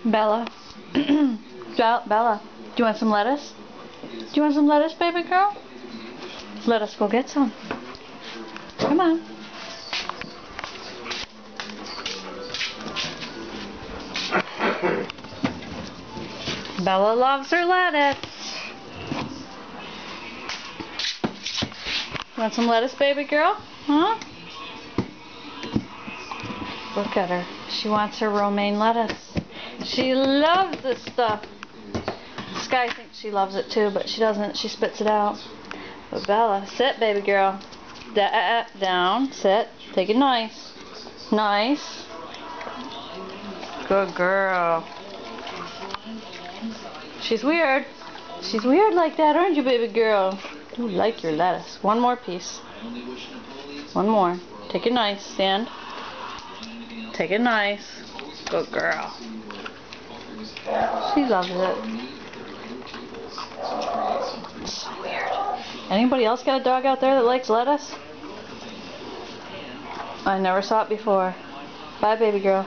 Bella. Bella, do you want some lettuce? Do you want some lettuce, baby girl? Let us go get some. Come on. Bella loves her lettuce. Want some lettuce, baby girl? Huh? Look at her. She wants her romaine lettuce. She loves this stuff. Sky thinks she loves it too, but she doesn't. She spits it out. But Bella, sit, baby girl. Down. Sit. Take it nice. Nice. Good girl. She's weird. She's weird like that, aren't you, baby girl? You like your lettuce. One more piece. One more. Take it nice. Stand. Take it nice. Good girl. She loves it. It's so weird. Anybody else got a dog out there that likes lettuce? I never saw it before. Bye, baby girl.